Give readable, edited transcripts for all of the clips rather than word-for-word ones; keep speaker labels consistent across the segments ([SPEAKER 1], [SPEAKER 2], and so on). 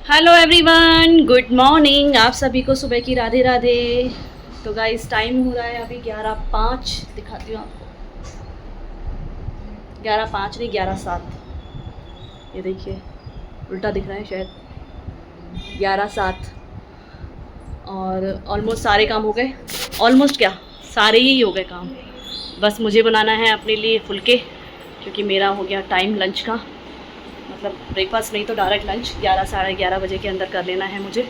[SPEAKER 1] Hello everyone, good morning. आप सभी को सुबह की राधे राधे। तो गाइस टाइम हो रहा है अभी 11:05। दिखाती हूँ आपको। 11:05 नहीं, 11:07। ये देखिए, उल्टा दिख रहा है शायद। 11:07 और ऑलमोस्ट सारे काम हो गए। ऑलमोस्ट क्या, सारे ही हो गए काम। बस मुझे बनाना है अपने लिए फुलके, क्योंकि मेरा हो गया टाइम लंच का। मतलब ब्रेकफास्ट नहीं तो डायरेक्ट लंच 11 साढ़े 11 बजे के अंदर कर लेना है मुझे।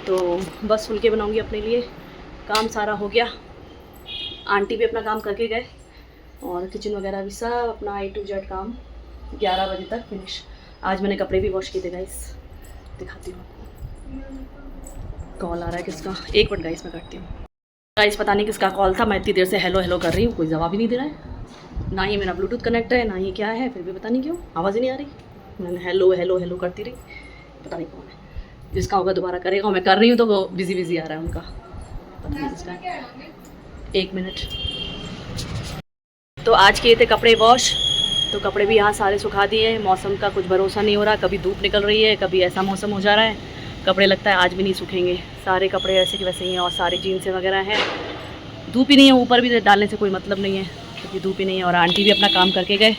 [SPEAKER 1] तो बस फुलके बनाऊंगी अपने लिए। काम सारा हो गया। आंटी भी अपना काम करके गए और किचन वगैरह भी सब अपना A to Z काम 11 बजे तक फिनिश। आज मैंने कपड़े भी वॉश किए थे गाइस, दिखाती हूँ आपको। कॉल आ रहा है किसका, एक मिनट गाइस मैं करती हूँ। गाइस पता नहीं किसका कॉल था, मैं इतनी देर से हेलो हेलो कर रही हूँ, कोई जवाब ही नहीं दे रहा है। ना ही मेरा ब्लूटूथ कनेक्ट है, ना ही क्या है, फिर भी पता नहीं क्यों आवाज़ ही नहीं आ रही। मैंने हेलो हेलो हेलो करती रही, पता नहीं कौन है। जिसका होगा दोबारा करेगा। मैं कर रही हूँ तो वो बिजी बिजी आ रहा है उनका, पता नहीं किसका है। 1 मिनट। तो आज किए थे कपड़े वॉश, तो कपड़े भी यहाँ सारे सुखा दिए हैं। मौसम का कुछ भरोसा नहीं हो रहा, कभी धूप निकल रही है, कभी ऐसा मौसम हो जा रहा है। कपड़े लगता है आज भी नहीं सूखेंगे। सारे कपड़े ऐसे कि वैसे ही हैं और सारी जीन्सें वगैरह हैं। धूप ही नहीं है, ऊपर भी डालने से कोई मतलब नहीं है क्योंकि धूप ही नहीं है। और आंटी भी अपना काम करके गए,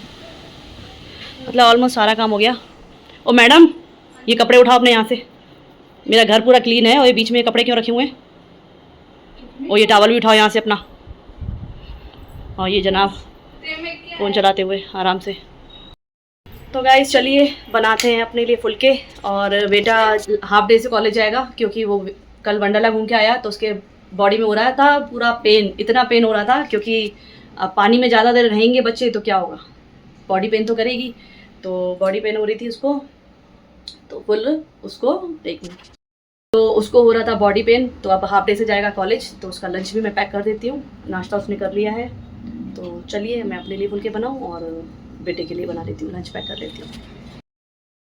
[SPEAKER 1] मतलब ऑलमोस्ट सारा काम हो गया। ओ मैडम, ये कपड़े उठाओ अपने यहाँ से। मेरा घर पूरा क्लीन है और ये बीच में ये कपड़े क्यों रखे हुए हैं? और ये टावल भी उठाओ यहाँ से अपना। और ये जनाब फ़ोन चलाते हुए आराम से। तो गाइस चलिए बनाते हैं अपने लिए फुलके। और बेटा हाफ डे से कॉलेज जाएगा क्योंकि वो कल वंडरला घूम के आया, तो उसके बॉडी में हो रहा था पूरा पेन। इतना पेन हो रहा था क्योंकि अब पानी में ज़्यादा देर रहेंगे बच्चे तो क्या होगा, बॉडी पेन तो करेगी। तो बॉडी पेन हो रही थी उसको, तो फुल उसको, एक मिनट, तो उसको हो रहा था बॉडी पेन। तो अब हाफ डे से जाएगा कॉलेज, तो उसका लंच भी मैं पैक कर देती हूँ। नाश्ता उसने कर लिया है। तो चलिए मैं अपने लिए फुलके बनाऊँ और बेटे के लिए बना देती हूँ, लंच पैक कर देती हूँ।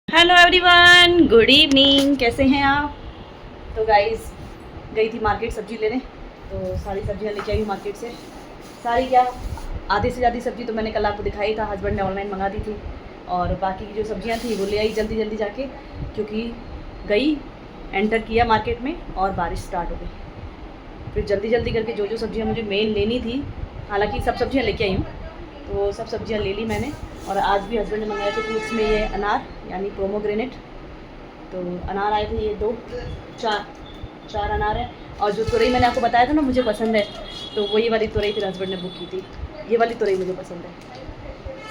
[SPEAKER 1] हेलो एवरीवन, गुड इवनिंग, कैसे हैं आप? तो गाइस गई थी मार्केट सब्जी लेने, तो सारी सब्जियाँ लेके आई हूँ मार्केट से। सारी क्या, आधी से ज़्यादा सब्जी तो मैंने कल आपको दिखाई था, हस्बैंड ने ऑनलाइन मंगा दी थी। और बाकी की जो सब्जियाँ थी वो ले आई जल्दी जल्दी जाके, क्योंकि गई एंटर किया मार्केट में और बारिश स्टार्ट हो गई। फिर जल्दी जल्दी करके जो जो सब्जियाँ मुझे मेन लेनी थी, हालांकि सब सब्जियाँ लेके आई हूँ, तो सब सब्जियाँ ले ली मैंने। और आज भी हस्बैंड ने मंगाए थे फ्रूट्स में ये अनार यानी पोमोग्रेनेट। तो अनार आए थे ये चार अनार है। और जो तुरई मैंने आपको बताया था ना मुझे पसंद है, तो वही वाली तुरई फिर हस्बैंड ने बुक की थी। ये वाली तुरई मुझे पसंद है,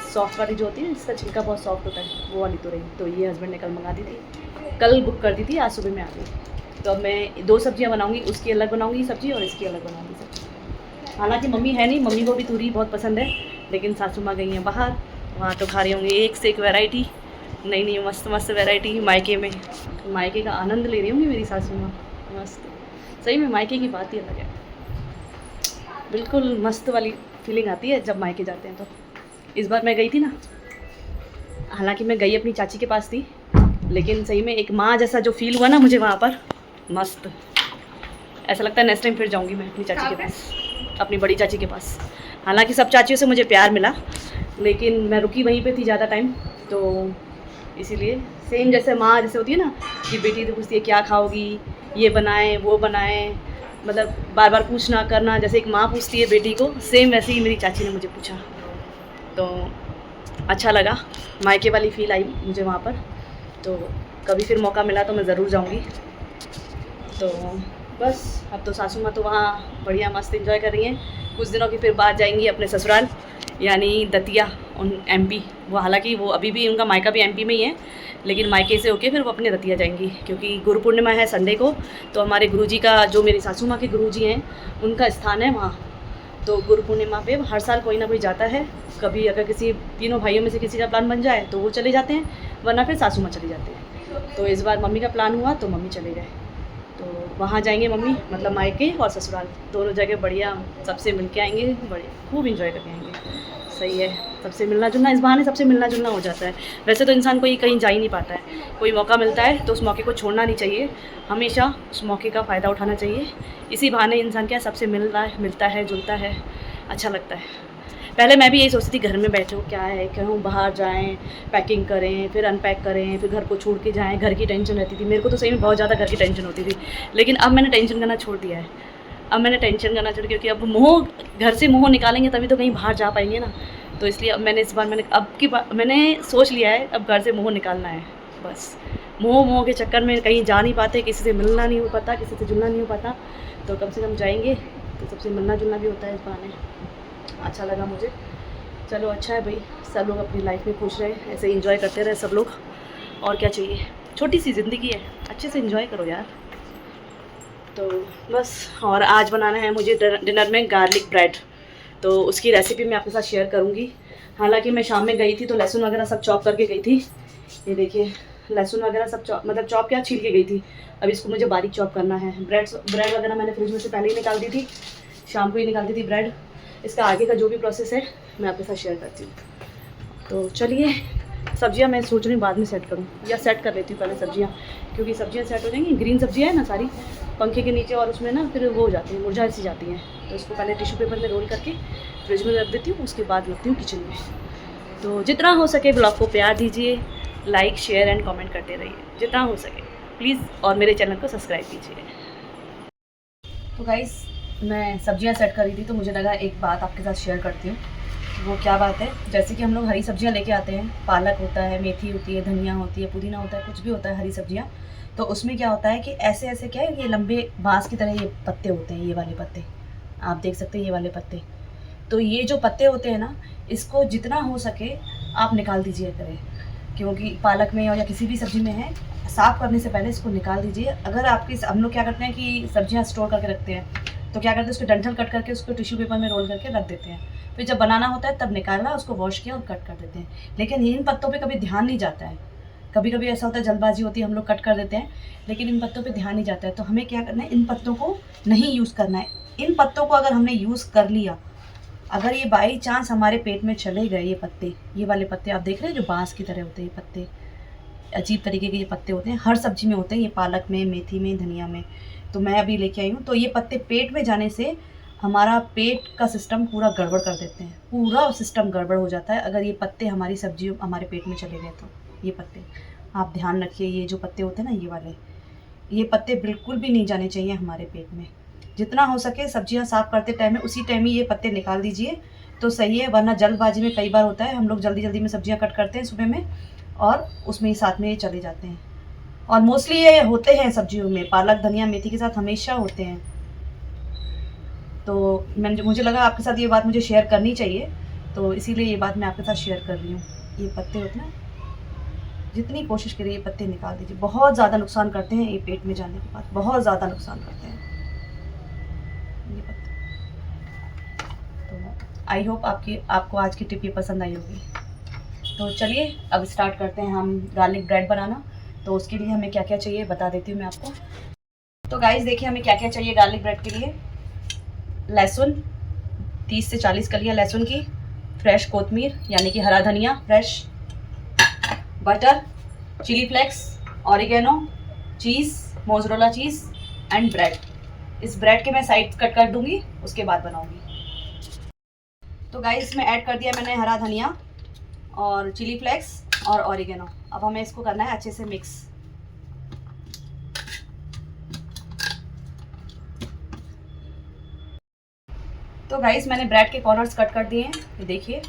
[SPEAKER 1] सॉफ्ट वाली जो होती है, इसका छिलका बहुत सॉफ्ट होता है, वो वाली तुरई। तो ये हस्बैंड ने कल मंगा दी थी, कल बुक कर दी थी, आज सुबह में आ गई। तो अब मैं 2 सब्जियाँ बनाऊँगी, उसकी अलग बनाऊँगी सब्जी और इसकी अलग बनाऊँगी सब्जी। हालांकि मम्मी है नहीं, मम्मी को भी तुरई बहुत पसंद है, लेकिन सासू माँ गई हैं बाहर, वहाँ तो खा रही होंगी एक से एक वैरायटी, नई नई मस्त मस्त वैरायटी। मायके में मायके का आनंद ले रही होंगी मेरी सासू माँ, मस्त। सही में मायके की बात ही अलग है, बिल्कुल मस्त वाली फीलिंग आती है जब मायके जाते हैं। तो इस बार मैं गई थी ना, हालांकि मैं गई अपनी चाची के पास थी, लेकिन सही में एक माँ जैसा जो फील हुआ ना मुझे वहाँ पर, मस्त। ऐसा लगता है नेक्स्ट टाइम फिर जाऊँगी मैं अपनी चाची के पास, अपनी बड़ी चाची के पास। हालांकि सब चाचियों से मुझे प्यार मिला, लेकिन मैं रुकी वहीं पे थी ज़्यादा टाइम, तो इसीलिए सेम जैसे माँ जैसे होती है ना कि बेटी तो पूछती है क्या खाओगी, ये बनाएं वो बनाएं, मतलब बार बार पूछना करना, जैसे एक माँ पूछती है बेटी को, सेम वैसे ही मेरी चाची ने मुझे पूछा। तो अच्छा लगा, मायके वाली फ़ील आई मुझे वहाँ पर। तो कभी फिर मौका मिला तो मैं ज़रूर जाऊँगी। तो बस अब तो सासू माँ तो वहाँ बढ़िया मस्त एंजॉय कर रही हैं। कुछ दिनों की फिर बाद जाएंगी अपने ससुराल, यानी दतिया उन MP। वो हालांकि वो अभी भी उनका मायका भी MP में ही है, लेकिन मायके से होके फिर वो अपने दतिया जाएंगी, क्योंकि गुरु पूर्णिमा है संडे को। तो हमारे गुरुजी का, जो मेरी सासू माँ के गुरुजी हैं, उनका स्थान है वहाँ। तो गुरु पूर्णिमा पे हर साल कोई ना कोई जाता है। कभी अगर किसी तीनों भाइयों में से किसी का प्लान बन जाए तो वो चले जाते हैं, वरना फिर सासू माँ चली जाती है। तो इस बार मम्मी का प्लान हुआ तो मम्मी चले गए, तो वहाँ जाएंगे मम्मी, मतलब मायके और ससुराल दोनों जगह बढ़िया सबसे मिल के आएंगे, बढ़िया खूब इंजॉय करके आएंगे। सही है, सबसे मिलना जुलना, इस बहाने सबसे मिलना जुलना हो जाता है। वैसे तो इंसान कोई कहीं जा ही नहीं पाता है, कोई मौका मिलता है तो उस मौके को छोड़ना नहीं चाहिए, हमेशा उस मौके का फ़ायदा उठाना चाहिए। इसी बहाने इंसान क्या सबसे मिलता है जुलता है, अच्छा लगता है। पहले मैं भी यही सोचती थी घर में बैठो क्या है, क्यों बाहर जाएं, पैकिंग करें, फिर अनपैक करें, फिर घर को छोड़ के जाएं, घर की टेंशन रहती थी। मेरे को तो सही में बहुत ज़्यादा घर की टेंशन होती थी। लेकिन अब मैंने टेंशन करना छोड़ दिया है। अब मैंने टेंशन करना छोड़, क्योंकि अब मोह, घर से मोह निकालेंगे तभी तो कहीं बाहर जा पाएंगे ना। तो इसलिए अब मैंने इस बार मैंने सोच लिया है, अब घर से मोह निकालना है बस। मोह के चक्कर में कहीं जा नहीं पाते, किसी से मिलना नहीं हो पाता, किसी से जुलना नहीं हो पाता। तो कम से कम जाएंगे तो सबसे मिलना जुलना भी होता है इस बहाने। अच्छा लगा मुझे। चलो अच्छा है भाई, सब लोग अपनी लाइफ में खुश रहे, ऐसे इंजॉय करते रहे सब लोग। और क्या चाहिए, छोटी सी ज़िंदगी है, अच्छे से इंजॉय करो यार। तो बस, और आज बनाना है मुझे डिनर में गार्लिक ब्रेड। तो उसकी रेसिपी मैं आपके साथ शेयर करूँगी। हालांकि मैं शाम में गई थी तो लहसुन वगैरह सब चॉप करके गई थी। ये देखिए लहसुन वगैरह सब चॉप क्या, छील के गई थी। अब इसको मुझे बारीक चॉप करना है। ब्रेड वगैरह मैंने फ्रिज में से पहले ही निकाल दी थी, शाम को ही निकाल दी थी ब्रेड। इसका आगे का जो भी प्रोसेस है मैं आपके साथ शेयर करती हूँ। तो चलिए, सब्जियां मैं सोच रही हूँ बाद में सेट करूँ, या सेट कर लेती हूँ पहले सब्जियां, क्योंकि सब्जियां सेट हो जाएंगी। ग्रीन सब्जियां है ना सारी पंखे के नीचे, और उसमें ना फिर वो हो जाती हैं, मुरझा सी जाती हैं। तो इसको पहले टिश्यू पेपर में रोल करके फ्रिज में रख देती हूँ, उसके बाद लगती हूँ किचन में। तो जितना हो सके ब्लॉग को प्यार दीजिए, लाइक शेयर एंड कमेंट करते रहिए जितना हो सके प्लीज़, और मेरे चैनल को सब्सक्राइब कीजिए। तो गाइस, मैं सब्जियां सेट कर रही थी तो मुझे लगा एक बात आपके साथ शेयर करती हूँ। वो क्या बात है, जैसे कि हम लोग हरी सब्जियां लेके आते हैं, पालक होता है, मेथी होती है, धनिया होती है, पुदीना होता है, कुछ भी होता है हरी सब्जियां। तो उसमें क्या होता है कि ऐसे ऐसे क्या है, ये लंबे बाँस की तरह ये पत्ते होते हैं, ये वाले पत्ते आप देख सकते हैं, ये वाले पत्ते। तो ये जो पत्ते होते हैं ना, इसको जितना हो सके आप निकाल दीजिए करें, क्योंकि पालक में या किसी भी सब्ज़ी में है, साफ़ करने से पहले इसको निकाल दीजिए। अगर आपके, हम लोग क्या करते हैं कि सब्जियां स्टोर करके रखते हैं, तो क्या करते हैं उसको डंठल कट करके उसको टिश्यू पेपर में रोल करके रख देते हैं, फिर जब बनाना होता है तब निकालना, उसको वॉश किया और कट कर देते हैं। लेकिन इन पत्तों पे कभी ध्यान नहीं जाता है। कभी कभी ऐसा होता है जल्दबाजी होती है, हम लोग कट कर देते हैं, लेकिन इन पत्तों पे ध्यान नहीं जाता है। तो हमें क्या करना है, इन पत्तों को नहीं यूज़ करना है। इन पत्तों को अगर हमने यूज़ कर लिया, अगर ये बाई चांस हमारे पेट में चले गए, ये पत्ते, ये वाले पत्ते आप देख रहे हैं जो बाँस की तरह होते हैं, ये पत्ते अजीब तरीके के ये पत्ते होते हैं, हर सब्जी में होते हैं, ये पालक में, मेथी में, धनिया में। तो मैं अभी लेके आई हूँ। तो ये पत्ते पेट में जाने से हमारा पेट का सिस्टम पूरा गड़बड़ कर देते हैं, पूरा सिस्टम गड़बड़ हो जाता है अगर ये पत्ते हमारी सब्जी हमारे पेट में चले गए तो। ये पत्ते आप ध्यान रखिए, ये जो पत्ते होते हैं ना, ये वाले, ये पत्ते बिल्कुल भी नहीं जाने चाहिए हमारे पेट में। जितना हो सके सब्जियां साफ़ करते टाइम में उसी टाइम ही ये पत्ते निकाल दीजिए तो सही है, वरना जल्दबाजी में कई बार होता है हम लोग जल्दी जल्दी में सब्जियां कट करते हैं सुबह में, और उसमें ही साथ में ये चले जाते हैं। और मोस्टली ये होते हैं सब्जियों में, पालक धनिया मेथी के साथ हमेशा होते हैं। तो मुझे लगा आपके साथ ये बात मुझे शेयर करनी चाहिए, तो इसीलिए ये बात मैं आपके साथ शेयर कर रही हूँ। ये पत्ते होते हैं, जितनी कोशिश करिए ये पत्ते निकाल दीजिए, बहुत ज़्यादा नुकसान करते हैं ये पेट में जाने के बाद, बहुत ज़्यादा नुकसान करते हैं ये पत्ते। तो आई होप आपको आज की टिप ये पसंद आई होगी। तो चलिए अब स्टार्ट करते हैं हम गार्लिक ब्रेड बनाना। तो उसके लिए हमें क्या क्या चाहिए बता देती हूँ मैं आपको। तो गाइस देखिए हमें क्या क्या चाहिए गार्लिक ब्रेड के लिए। लहसुन 30 से 40 कलियाँ लहसुन की, फ्रेश कोतमीर यानी कि हरा धनिया fresh, butter, chilli flakes, oregano, cheese, mozzarella cheese and bread. इस ब्रेड के मैं साइड कट कर दूंगी, उसके बाद बनाऊंगी। तो गाइस इसमें ऐड कर दिया मैंने हरा धनिया और चिली फ्लेक्स और ऑरिगेनो। अब हमें इसको करना है अच्छे से मिक्स। तो गाइस मैंने ब्रेड के कॉर्नर्स कट कर दिए हैं, ये देखिए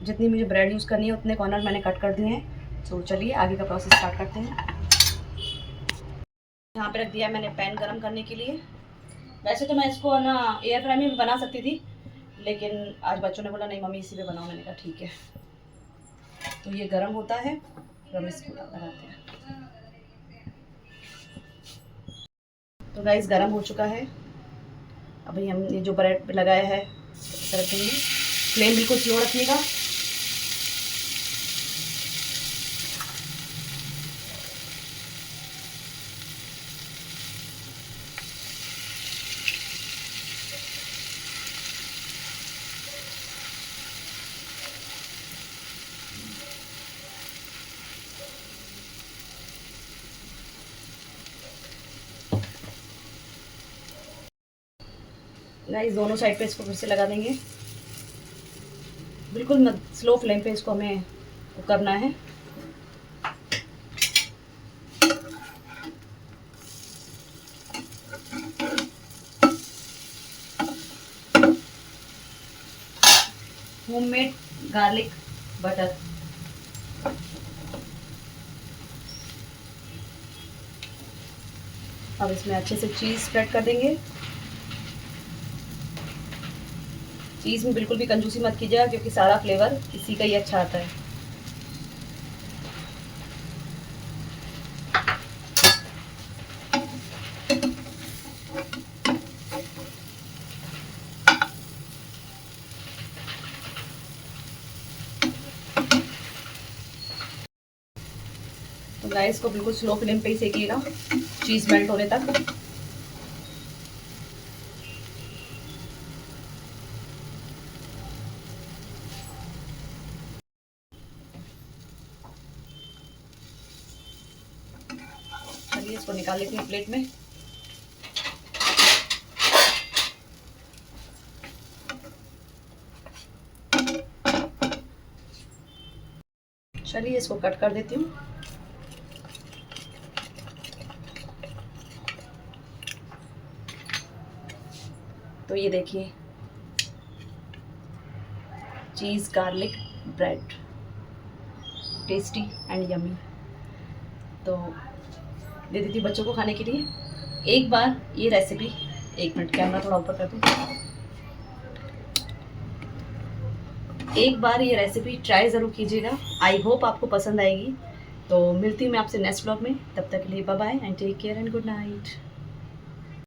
[SPEAKER 1] जितनी मुझे ब्रेड यूज़ करनी है उतने कॉर्नर मैंने कट कर दिए हैं। तो चलिए आगे का प्रोसेस स्टार्ट करते हैं। यहाँ पे रख दिया है मैंने पैन गरम करने के लिए। वैसे तो मैं इसको ना एयर फ्राई में भी बना सकती थी, लेकिन आज बच्चों ने बोला नहीं मम्मी इसी पे बनाओ, मैंने कहा ठीक है। तो ये गरम होता है, हम इसको लगाते हैं। तो गाइस गरम हो चुका है। अभी हम ये जो ब्रेड पे लगाया है रख देंगे। फ्लेम बिल्कुल स्लो रखिएगा। गाइस दोनों साइड पे इसको फिर से लगा देंगे। बिल्कुल स्लो फ्लेम पे इसको हमें करना है। Homemade garlic butter. अब इसमें अच्छे से चीज़ स्प्रेड कर देंगे। चीज़ में बिल्कुल भी कंजूसी मत कीजिएगा क्योंकि सारा फ्लेवर इसी का ही अच्छा आता है। तो गाइस को बिल्कुल स्लो फ्लेम पे ही सेकिएगा चीज़ मेल्ट होने तक। चलिए इसको निकाल लेते हैं प्लेट में। चलिए इसको कट कर देती हूँ। तो ये देखिए चीज़ garlic bread, tasty and yummy. तो दे देती हूँ बच्चों को खाने के लिए। एक बार ये रेसिपी, एक मिनट कैमरा थोड़ा ऊपर कर दूँ, एक बार ये रेसिपी ट्राई ज़रूर कीजिएगा। आई होप आपको पसंद आएगी। तो मिलती हूँ मैं आपसे नेक्स्ट व्लॉग में। तब तक के लिए bye bye and take care and good night.